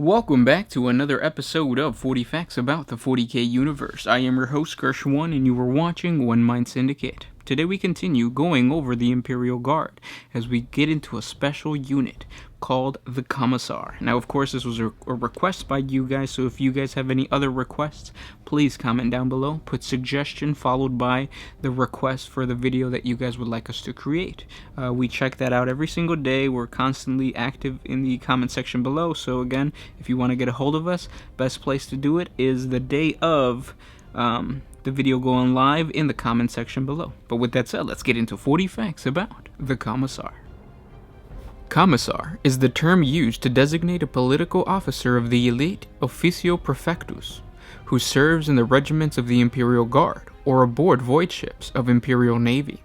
Welcome back to another episode of 40 Facts About the 40k Universe. I am your host, Gersh1, and you are watching One Mind Syndicate. Today we continue going over the Imperial Guard as we get into a special unit called the Commissar. Now, of course, this was a request by you guys, so if you guys have any other requests, please comment down below. Put suggestion followed by the request for the video that you guys would like us to create. We check that out every single day. We're constantly active in the comment section below, so again, if you want to get a hold of us, best place to do it is the day of the video going live in the comment section below. But with that said, let's get into 40 facts about the Commissar. Commissar is the term used to designate a political officer of the elite officio prefectus, who serves in the regiments of the Imperial Guard or aboard void ships of Imperial Navy.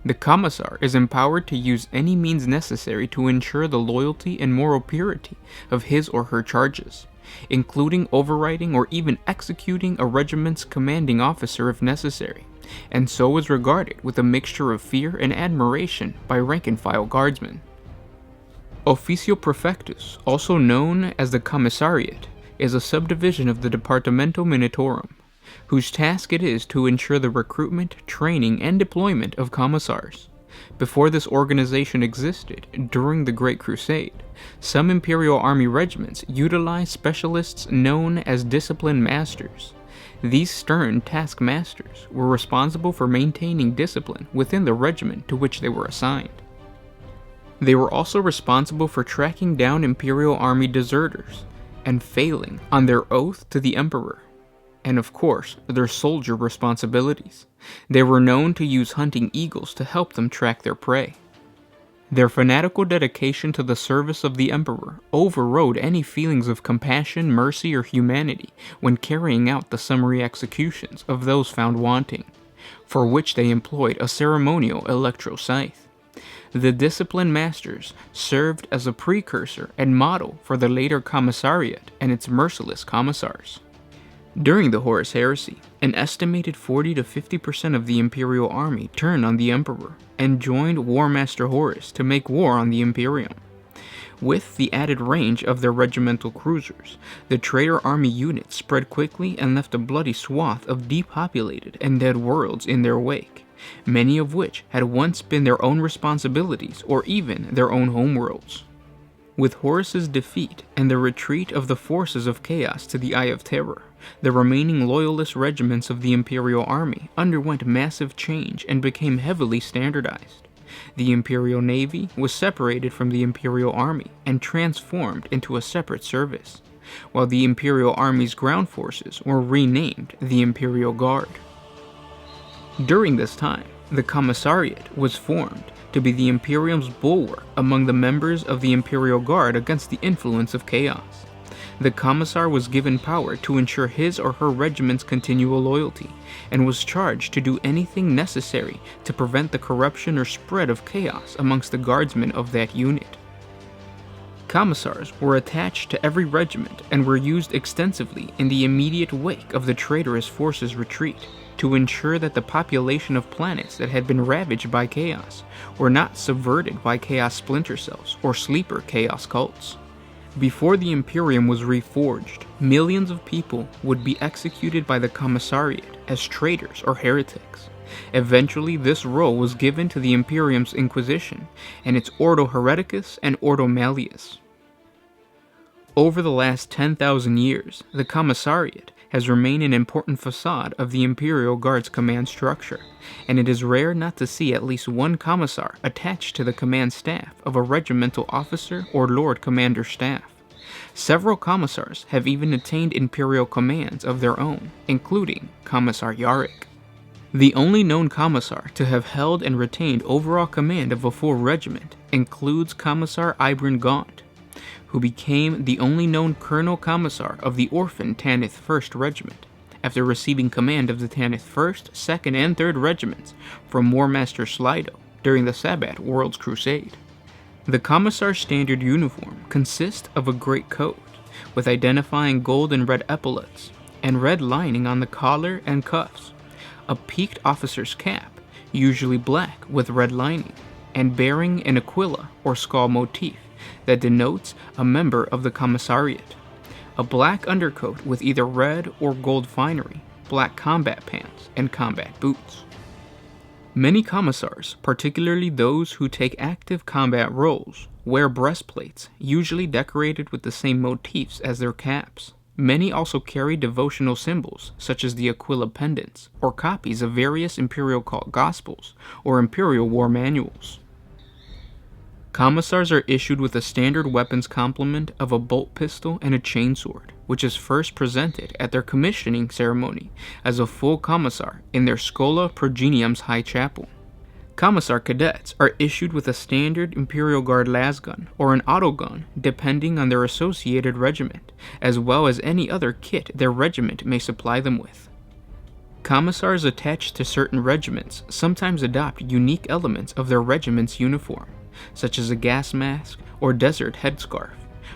The Commissar is empowered to use any means necessary to ensure the loyalty and moral purity of his or her charges, including overriding or even executing a regiment's commanding officer if necessary, and so is regarded with a mixture of fear and admiration by rank-and-file guardsmen. Officio Prefectus, also known as the Commissariat, is a subdivision of the Departamento Minitorum, whose task it is to ensure the recruitment, training, and deployment of commissars. Before this organization existed, during the Great Crusade, some Imperial Army regiments utilized specialists known as discipline masters. These stern taskmasters were responsible for maintaining discipline within the regiment to which they were assigned. They were also responsible for tracking down Imperial Army deserters and failing on their oath to the Emperor, and of course, their soldier responsibilities. They were known to use hunting eagles to help them track their prey. Their fanatical dedication to the service of the Emperor overrode any feelings of compassion, mercy, or humanity when carrying out the summary executions of those found wanting, for which they employed a ceremonial electro-scythe. The discipline masters served as a precursor and model for the later Commissariat and its merciless commissars. During the Horus Heresy, an estimated 40 to 50% of the Imperial Army turned on the Emperor and joined War Master Horus to make war on the Imperium. With the added range of their regimental cruisers, the traitor army units spread quickly and left a bloody swath of depopulated and dead worlds in their wake, many of which had once been their own responsibilities or even their own homeworlds. With Horus's defeat and the retreat of the forces of chaos to the Eye of Terror, the remaining loyalist regiments of the Imperial Army underwent massive change and became heavily standardized. The Imperial Navy was separated from the Imperial Army and transformed into a separate service, while the Imperial Army's ground forces were renamed the Imperial Guard. During this time, the Commissariat was formed to be the Imperium's bulwark among the members of the Imperial Guard against the influence of chaos. The Commissar was given power to ensure his or her regiment's continual loyalty, and was charged to do anything necessary to prevent the corruption or spread of chaos amongst the guardsmen of that unit. Commissars were attached to every regiment and were used extensively in the immediate wake of the traitorous forces' retreat, to ensure that the population of planets that had been ravaged by chaos were not subverted by chaos splinter cells or sleeper chaos cults. Before the Imperium was reforged, millions of people would be executed by the Commissariat as traitors or heretics. Eventually, this role was given to the Imperium's Inquisition and its Ordo Hereticus and Ordo Malleus. Over the last 10,000 years, the Commissariat has remained an important facade of the Imperial Guard's command structure, and it is rare not to see at least one commissar attached to the command staff of a regimental officer or Lord Commander staff. Several commissars have even attained imperial commands of their own, including Commissar Yarrick. The only known commissar to have held and retained overall command of a full regiment includes Commissar Ibrin Gaunt, who became the only known Colonel Commissar of the orphan Tanith 1st Regiment, after receiving command of the Tanith 1st, 2nd, and 3rd Regiments from War Master Slido during the Sabbat World's Crusade. The Commissar's standard uniform consists of a great coat, with identifying gold and red epaulets, and red lining on the collar and cuffs, a peaked officer's cap, usually black with red lining, and bearing an aquila or skull motif that denotes a member of the Commissariat. a black undercoat with either red or gold finery, black combat pants, and combat boots. Many commissars, particularly those who take active combat roles, wear breastplates, usually decorated with the same motifs as their caps. Many also carry devotional symbols, such as the Aquila pendants, or copies of various imperial cult gospels, or imperial war manuals. Commissars are issued with a standard weapons complement of a bolt pistol and a chainsword, which is first presented at their commissioning ceremony as a full commissar in their Schola Progenium's High Chapel. Commissar cadets are issued with a standard Imperial Guard lasgun or an autogun depending on their associated regiment, as well as any other kit their regiment may supply them with. Commissars attached to certain regiments sometimes adopt unique elements of their regiment's uniform, such as a gas mask or desert headscarf,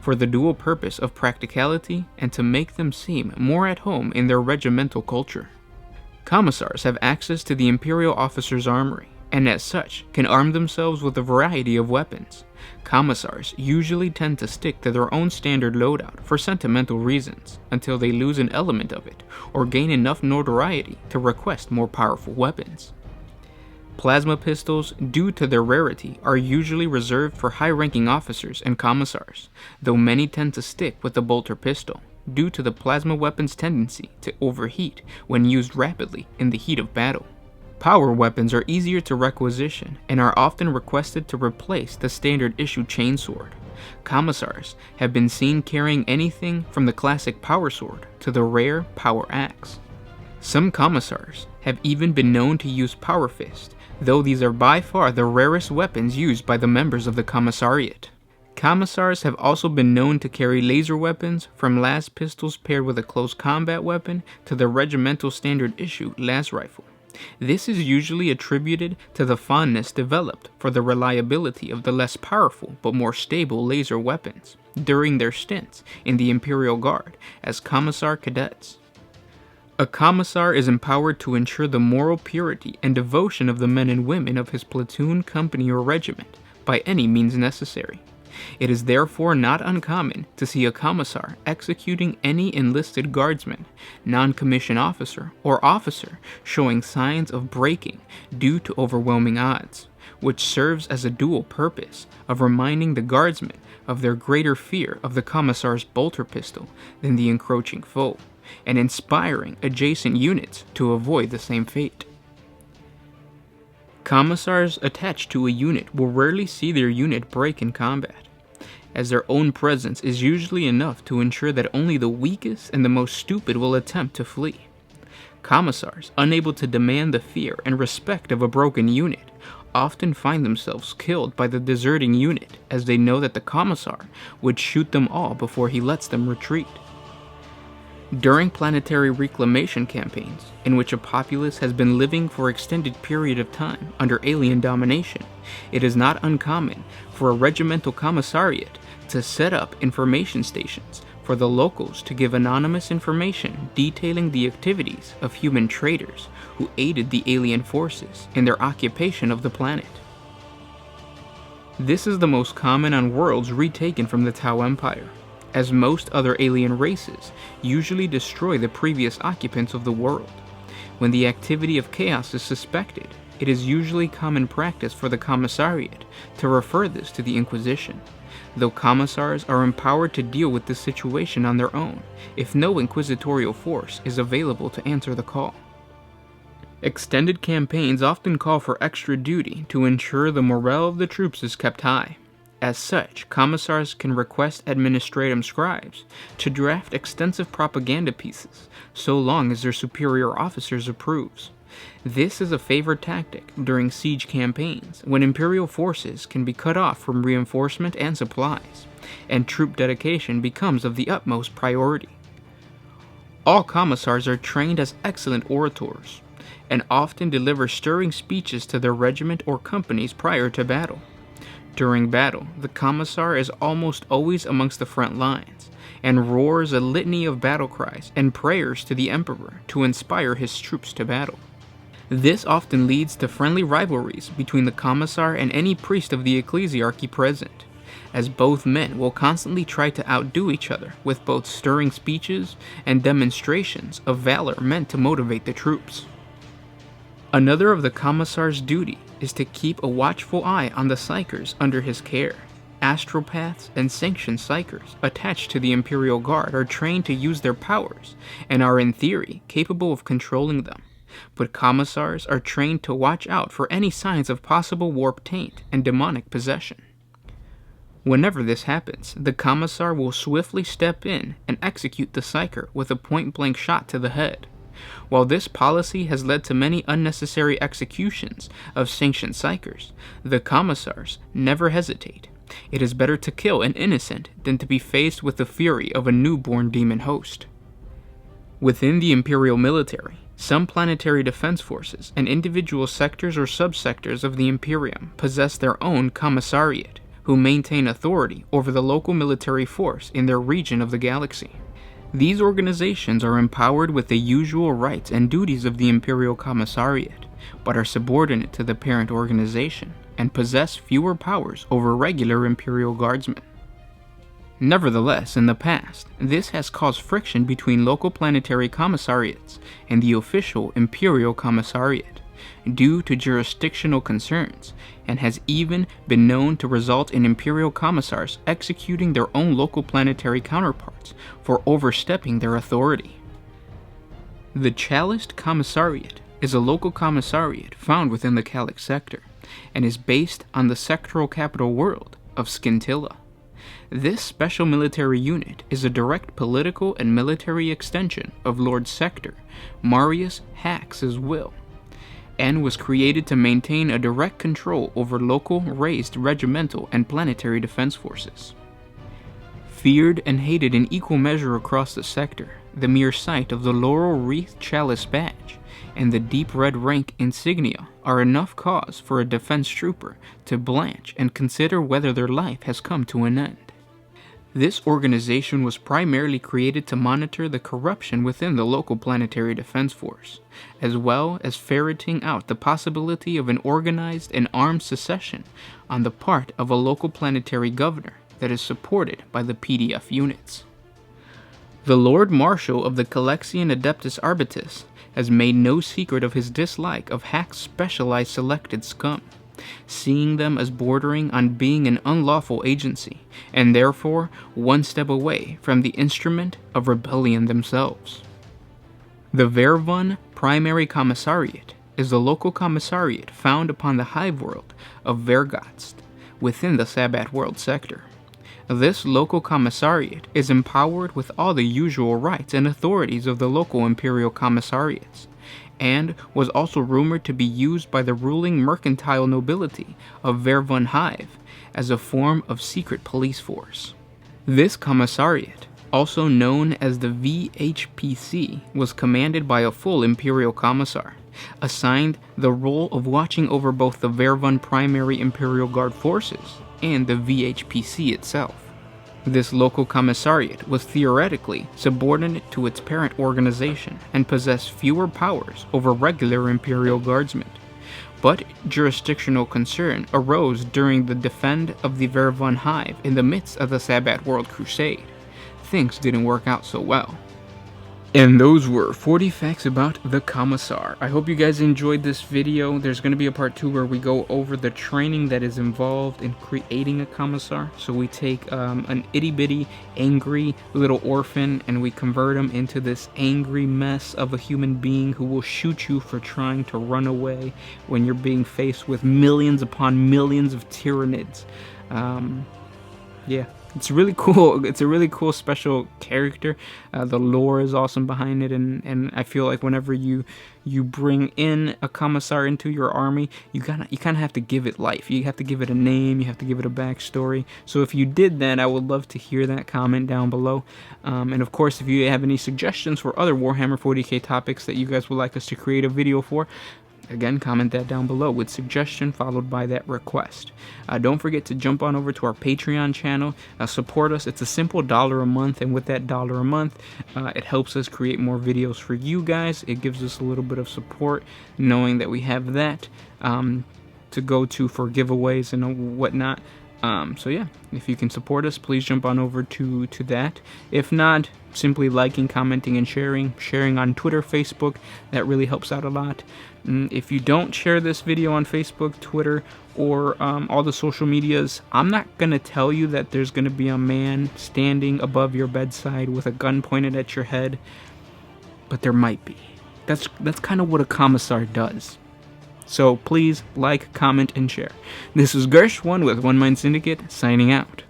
for the dual purpose of practicality and to make them seem more at home in their regimental culture. Commissars have access to the Imperial officer's armory, and as such can arm themselves with a variety of weapons. Commissars usually tend to stick to their own standard loadout for sentimental reasons until they lose an element of it or gain enough notoriety to request more powerful weapons. Plasma pistols, due to their rarity, are usually reserved for high-ranking officers and commissars, though many tend to stick with the bolter pistol, due to the plasma weapon's tendency to overheat when used rapidly in the heat of battle. Power weapons are easier to requisition and are often requested to replace the standard issue chainsword. Commissars have been seen carrying anything from the classic power sword to the rare power axe. Some commissars have even been known to use power fist, though these are by far the rarest weapons used by the members of the Commissariat. Commissars have also been known to carry laser weapons, from las pistols paired with a close combat weapon to the regimental standard issue las rifle. This is usually attributed to the fondness developed for the reliability of the less powerful but more stable laser weapons during their stints in the Imperial Guard as commissar cadets. A commissar is empowered to ensure the moral purity and devotion of the men and women of his platoon, company, or regiment by any means necessary. It is therefore not uncommon to see a commissar executing any enlisted guardsman, non-commissioned officer, or officer showing signs of breaking due to overwhelming odds, which serves as a dual purpose of reminding the guardsmen of their greater fear of the commissar's bolter pistol than the encroaching foe, and inspiring adjacent units to avoid the same fate. Commissars attached to a unit will rarely see their unit break in combat, as their own presence is usually enough to ensure that only the weakest and the most stupid will attempt to flee. Commissars, unable to demand the fear and respect of a broken unit, often find themselves killed by the deserting unit, as they know that the commissar would shoot them all before he lets them retreat. During planetary reclamation campaigns, in which a populace has been living for an extended period of time under alien domination, it is not uncommon for a regimental commissariat to set up information stations for the locals to give anonymous information detailing the activities of human traders who aided the alien forces in their occupation of the planet. This is the most common on worlds retaken from the Tau Empire, as most other alien races usually destroy the previous occupants of the world. When the activity of chaos is suspected, it is usually common practice for the Commissariat to refer this to the Inquisition, though commissars are empowered to deal with this situation on their own if no inquisitorial force is available to answer the call. Extended campaigns often call for extra duty to ensure the morale of the troops is kept high. As such, commissars can request administratum scribes to draft extensive propaganda pieces, so long as their superior officers approves. This is a favored tactic during siege campaigns, when imperial forces can be cut off from reinforcement and supplies, and troop dedication becomes of the utmost priority. All commissars are trained as excellent orators, and often deliver stirring speeches to their regiment or companies prior to battle. During battle, the commissar is almost always amongst the front lines, and roars a litany of battle cries and prayers to the emperor to inspire his troops to battle. This often leads to friendly rivalries between the commissar and any priest of the ecclesiarchy present, as both men will constantly try to outdo each other with both stirring speeches and demonstrations of valor meant to motivate the troops. Another of the Commissar's duty is to keep a watchful eye on the Psykers under his care. Astropaths and sanctioned Psykers attached to the Imperial Guard are trained to use their powers and are in theory capable of controlling them, but Commissars are trained to watch out for any signs of possible warp taint and demonic possession. Whenever this happens, the Commissar will swiftly step in and execute the Psyker with a point-blank shot to the head. While this policy has led to many unnecessary executions of sanctioned Psykers, the Commissars never hesitate. It is better to kill an innocent than to be faced with the fury of a newborn demon host. Within the Imperial military, some planetary defense forces and individual sectors or subsectors of the Imperium possess their own Commissariat, who maintain authority over the local military force in their region of the galaxy. These organizations are empowered with the usual rights and duties of the Imperial Commissariat, but are subordinate to the parent organization and possess fewer powers over regular Imperial Guardsmen. Nevertheless, in the past, this has caused friction between local planetary commissariats and the official Imperial Commissariat, due to jurisdictional concerns, and has even been known to result in Imperial Commissars executing their own local planetary counterparts for overstepping their authority. The Cellist Commissariat is a local commissariat found within the Calic sector, and is based on the sectoral capital world of Scintilla. This special military unit is a direct political and military extension of Lord Sector Marius Hax's will, and was created to maintain a direct control over local raised regimental and planetary defense forces. Feared and hated in equal measure across the sector, the mere sight of the laurel wreath chalice badge and the deep red rank insignia are enough cause for a defense trooper to blanch and consider whether their life has come to an end. This organization was primarily created to monitor the corruption within the local planetary defense force, as well as ferreting out the possibility of an organized and armed secession on the part of a local planetary governor that is supported by the PDF units. The Lord Marshal of the Calexian Adeptus Arbitus has made no secret of his dislike of Hack's specialized selected scum, seeing them as bordering on being an unlawful agency, and therefore one step away from the instrument of rebellion themselves. The Vervun Primary Commissariat is the local commissariat found upon the hive world of Vergotst, within the Sabbat world sector. This local commissariat is empowered with all the usual rights and authorities of the local imperial commissariats, and was also rumored to be used by the ruling mercantile nobility of Vervun Hive as a form of secret police force. This commissariat, also known as the VHPC, was commanded by a full imperial commissar, assigned the role of watching over both the Vervun primary imperial guard forces and the VHPC itself. This local commissariat was theoretically subordinate to its parent organization and possessed fewer powers over regular imperial guardsmen, but jurisdictional concern arose during the defend of the Vervun Hive in the midst of the Sabbat World Crusade. Things didn't work out so well. And those were 40 facts about the Commissar. I hope you guys enjoyed this video. There's going to be a part 2 where we go over the training that is involved in creating a Commissar. So we take an itty-bitty, angry little orphan and we convert him into this angry mess of a human being who will shoot you for trying to run away when you're being faced with millions upon millions of Tyranids. Yeah. It's really cool. It's a really cool special character. The lore is awesome behind it, and I feel like whenever you bring in a commissar into your army, you kind of have to give it life. You have to give it a name. You have to give it a backstory. So if you did that, I would love to hear that comment down below. And of course, if you have any suggestions for other Warhammer 40k topics that you guys would like us to create a video for, again, comment that down below with suggestion followed by that request. Don't forget to jump on over to our Patreon channel. Support us. It's a simple $1 a month, and with that $1 a month, it helps us create more videos for you guys. It gives us a little bit of support knowing that we have that to go to for giveaways and whatnot. So yeah, if you can support us, please jump on over to that. If not, simply liking, commenting, and sharing on Twitter, Facebook. That really helps out a lot. If you don't share this video on Facebook, Twitter, or all the social medias, I'm not gonna tell you that there's gonna be a man standing above your bedside with a gun pointed at your head, but there might be. That's kind of what a commissar does. So please like, comment, and share. This is Gersh1 with One Mind Syndicate, signing out.